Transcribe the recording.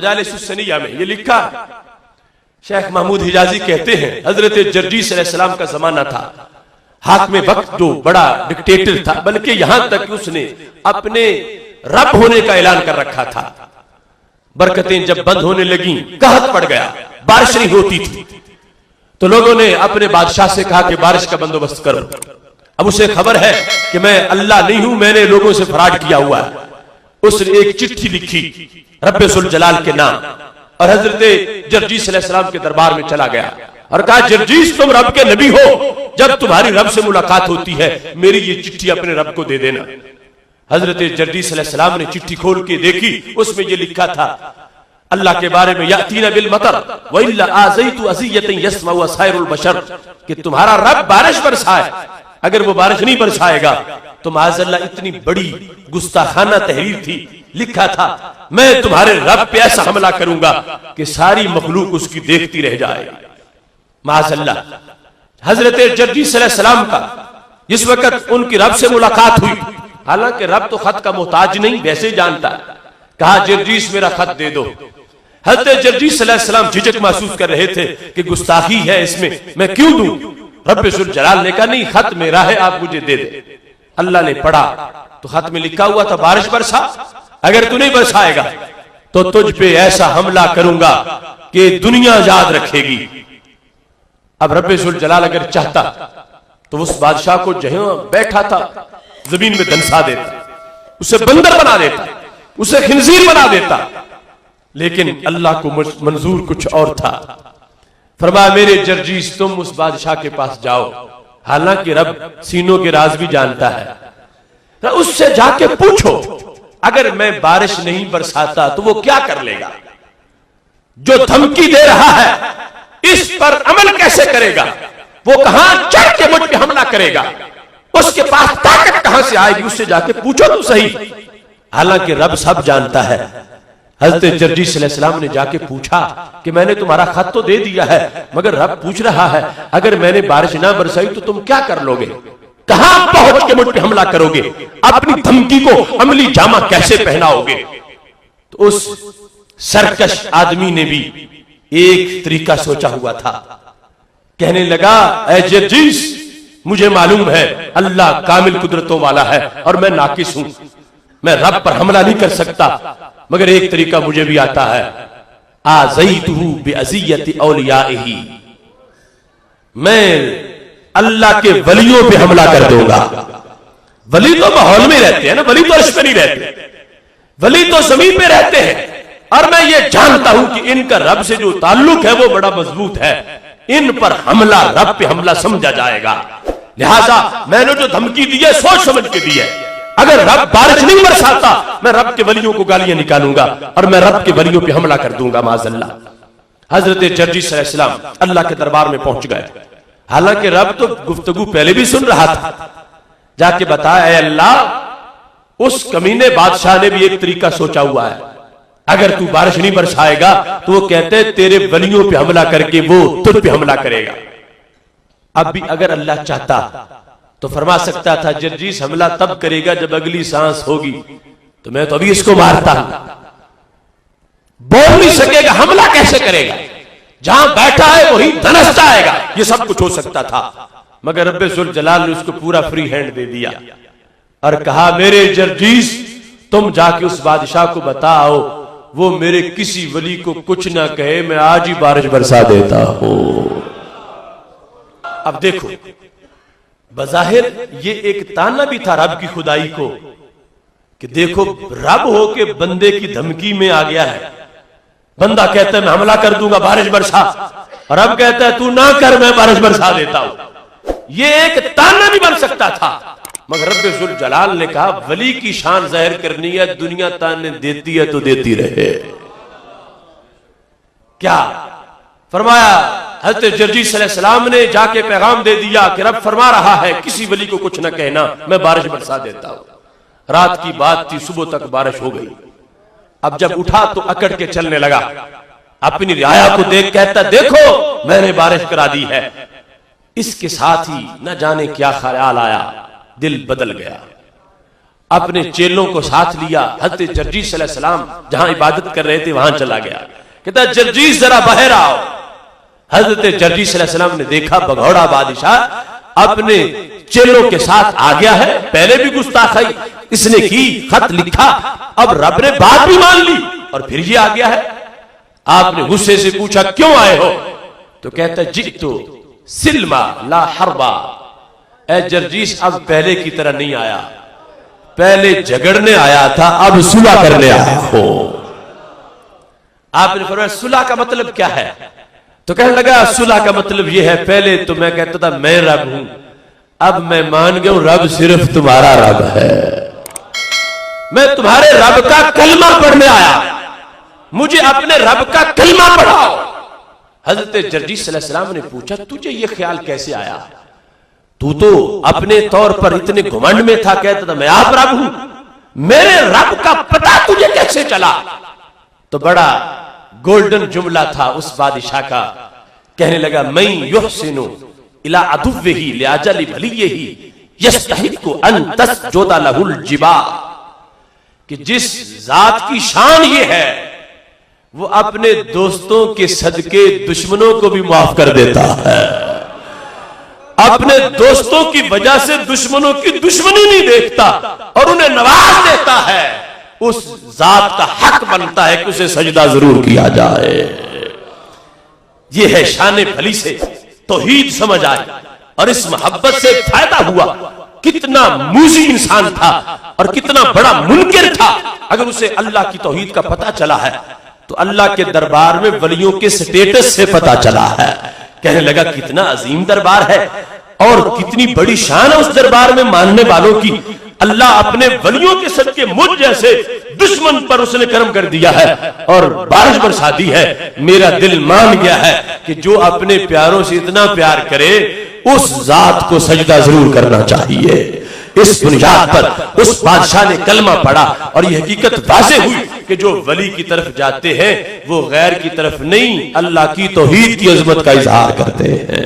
मजालिसुस्सनिया में ये लिखा, शेख महमूद हिजाजी कहते हैं हजरत जर्जीस अलैहिस्सलाम का जमाना था, हाकिम वक्त जो बड़ा डिक्टेटर था, बल्कि यहां तक कि उसने अपने रब होने का ऐलान कर रखा था। बरकतें जब बंद होने लगी, कहत पड़ गया, बारिश नहीं होती थी, तो लोगों ने अपने बादशाह से कहा कि बारिश का बंदोबस्त करो। अब उसे खबर है कि मैं अल्लाह नहीं हूं, मैंने लोगों से फ्रॉड किया हुआ है। उसने एक चिट्ठी लिखी रब्बे जुल जलाल के नाम और हजरत जर्जीस अलैहिस्सलाम के दरबार में चला गया और कहा, जर्जीस तुम रब के नबी हो, जब तुम्हारी रब से मुलाकात होती है मेरी ये चिट्ठी अपने रब को दे देना। हजरत जर्जीस अलैहिस्सलाम ने चिट्ठी खोल के देखी, उसमें ये लिखा था अल्लाह के बारे में, यातीना बिल मतर व इल्ला आज़ैतु अज़ियतन यस्मा व साइरुल बशर, कि तुम्हारा रब बारिश बरसाए, अगर वो बारिश नहीं बरसाएगा तो माज़अल्लाह इतनी बड़ी गुस्ताखाना तहरीर थी, लिखा था मैं तुम्हारे रब पे ऐसा हमला करूंगा कि सारी मखलूक उसकी देखती रह जाए। माज़अल्लाह हजरत जर्जीस अलैहिस्सलाम का इस वक्त उनकी रब से मुलाकात हुई, हालांकि रब तो खत का मोहताज नहीं, वैसे जानता है। कहा, जर्जीस मेरा खत दे दो। हजरत जर्जीस अलैहिस्सलाम झिझक महसूस कर रहे थे कि गुस्ताखी है इसमें, मैं क्यों दूं? रब्बे जुल जलाल ने कहा, नहीं, खत मेरा है, आप मुझे दे दे। अल्लाह ने पढ़ा तो खत में लिखा हुआ था, बारिश बरसा, अगर तू नहीं बरसाएगा तो तुझ पे ऐसा हमला करूंगा कि दुनिया याद रखेगी। अब रब्बे जुल जलाल अगर चाहता तो उस बादशाह को जहां बैठा था जमीन में दंसा देता, उसे बंदर बना देता, उसे खिंजीर बना देता, लेकिन अल्लाह को मंजूर कुछ और था। फरमाया, मेरे जर्जीस तुम उस बादशाह के पास जाओ, हालांकि रब सीनों के राज भी जानता है, उससे जाके पूछो अगर मैं बारिश नहीं बरसाता तो वो क्या कर लेगा? जो धमकी दे रहा है इस पर अमल कैसे करेगा? वो कहां चढ़ के मुझ पे हमला करेगा? उसके पास ताकत कहां से आएगी? उससे जाके पूछो तो सही। हालांकि रब सब जानता है। हजरत जर्जीस अलैहिस्सलाम ने जाके पूछा कि मैंने तुम्हारा खत तो दे दिया है, मगर रब पूछ रहा है अगर मैंने बारिश ना बरसाई तो तुम क्या कर लोगे? कहां पहुंच के मुझ पे हमला करोगे? अपनी धमकी को अमली जामा कैसे पहनाओगे? तो उस सरकश आदमी ने भी एक तरीका सोचा हुआ था। कहने लगा, ऐ जर्जीस, मुझे मालूम है अल्लाह कामिल कुदरतों वाला है और मैं नाकिस हूं, मैं रब पर हमला नहीं कर सकता, मगर एक तरीका मुझे भी आता है। आज़ैतुहु बिअज़ियति औलियाइही, मैं अल्लाह के वलियों पे हमला कर दूंगा। वली तो माहौल में रहते हैं ना, वली तो अर्श पे नहीं रहते, वली तो जमीन पे रहते हैं। और मैं ये जानता हूं कि इनका रब से जो ताल्लुक है वो बड़ा मजबूत है, इन पर हमला रब पे हमला समझा जाएगा। लिहाजा मैंने जो धमकी दी है सोच समझ के दी है। अगर रब बारिश नहीं बरसाता मैं रब के वलियों को गालियां निकालूंगा और मैं रब के वलियों पे हमला कर दूंगा माज़अल्लाह। हजरत जर्जीस अलैहिस्सलाम अल्लाह के दरबार में पहुंच गए। हालांकि रब तो गुफ्तगू पहले भी सुन रहा था। जाके बताया, ऐ अल्लाह, उस कमीने बादशाह ने भी एक तरीका सोचा हुआ है, अगर तू बारिश नहीं बरसाएगा तो वो कहते हैं तेरे वलियों पे हमला करके वो तुझ पे हमला करेगा। अब भी अगर अल्लाह चाहता तो फरमा सकता था, जर्जीस हमला तब करेगा जब अगली सांस होगी, तो मैं तो अभी इसको मारता हूं। बोल नहीं सकेगा, हमला कैसे करेगा? जहां बैठा है वहीं धनस जाएगा। ये सब कुछ हो सकता था, मगर रब्बे जुल जलाल ने उसको पूरा फ्री हैंड दे दिया और कहा, मेरे जर्जीस, तुम जाके उस बादशाह को बताओ वो मेरे किसी वली को कुछ ना कहे, मैं आज ही बारिश बरसा देता हूं। अब देखो, बज़ाहिर ये एक ताना भी था रब की खुदाई को कि देखो रब हो के बंदे की धमकी में आ गया है। बंदा कहता है मैं हमला कर दूंगा, बारिश बरसा, और रब कहता है तू ना कर, मैं बारिश बरसा देता हूं। ये एक ताना भी बन सकता था, मगर रब्बे जुल जलाल ने कहा वली की शान जाहिर करनी है, दुनिया ताने देती है तो देती रहे। क्या फरमाया? हज़रत जर्जीस अलैहिस्सलाम ने जाके पैगाम दे दिया कि रब फरमा रहा है किसी वली को कुछ न कहना, मैं बारिश बरसा देता हूं। रात की बात थी, सुबह तक बारिश हो गई। अब जब उठा तो अकड़ के चलने लगा, अपनी रियाया को देख कहता, देखो मैंने बारिश करा दी है। इसके साथ ही न जाने क्या ख्याल आया, दिल बदल गया। अपने चेलों को साथ लिया। हजरत जर्जीस सलाम जहां इबादत कर रहे थे वहां चला गया। कहता जर्जीस जरा बाहर आओ। हजरत जर्जीस सलाम ने देखा भगौड़ा बादशाह अपने चेलों के साथ आ गया है। पहले भी गुस्ताखी इसने की, खत लिखा, अब रब ने बात भी मान ली और फिर ये आ गया है। आपने गुस्से से पूछा क्यों आए हो? तो कहता जित्तो सिल्मा ला हरबा। ए जर्जीस अब पहले की तरह नहीं आया, पहले झगड़ने आया था, अब सुलह करने आया हो। आपने फरमाया सुलह का मतलब क्या है? तो कहने लगा सुलह का मतलब यह है, पहले तो मैं कहता था मैं रब हूं, अब मैं मान गया हूं रब सिर्फ तुम्हारा रब है। मैं तुम्हारे रब का कलमा पढ़ने आया, मुझे अपने रब का कलमा पढ़ाओ। हजरत जर्जीस सलाम ने पूछा तुझे यह ख्याल कैसे आया? तू तो अपने तौर पर इतने घमंड में था, कहता था मैं आप रब हूं, मेरे रब का पता तुझे कैसे चला? तो बड़ा गोल्डन जुमला था उस बादशाह का। कहने लगा मैं युहसिनु इला अदुव्विही लिअजली भलियही यस्तहिक्कु अन तस्जुदा लहुल जिबा। कि जिस जात की शान ये है वो अपने दोस्तों के सदके दुश्मनों को भी माफ कर देता है, अपने दोस्तों की वजह से दुश्मनों की दुश्मनी नहीं देखता और उन्हें नवाज देता है। उस जात का हक बनता है कि उसे सजदा जरूर किया जाए। यह है शान भली से तौहीद समझ आए और इस मोहब्बत से फायदा हुआ। कितना मूजी इंसान था और कितना बड़ा मुनकिर था, अगर उसे अल्लाह की तौहीद का पता चला है तो अल्लाह के दरबार में वलियों के स्टेटस से पता चला है। कहने लगा कितना अजीम दरबार है और कितनी बड़ी शान है उस दरबार में मानने वालों की। अल्लाह अपने वलियों के सदके मुझ जैसे दुश्मन पर उसने करम कर दिया है और बारिश बरसा दी है। मेरा दिल मान गया है कि जो अपने प्यारों से इतना प्यार करे उस जात को सजदा जरूर करना चाहिए। इस बुनियाद पर उस बादशाह ने कलमा पढ़ा और यह हकीकत वाज़ेह हुई कि जो वली की तरफ जाते हैं वो गैर की तरफ नहीं, अल्लाह की तौहीद की अजमत का इजहार करते हैं।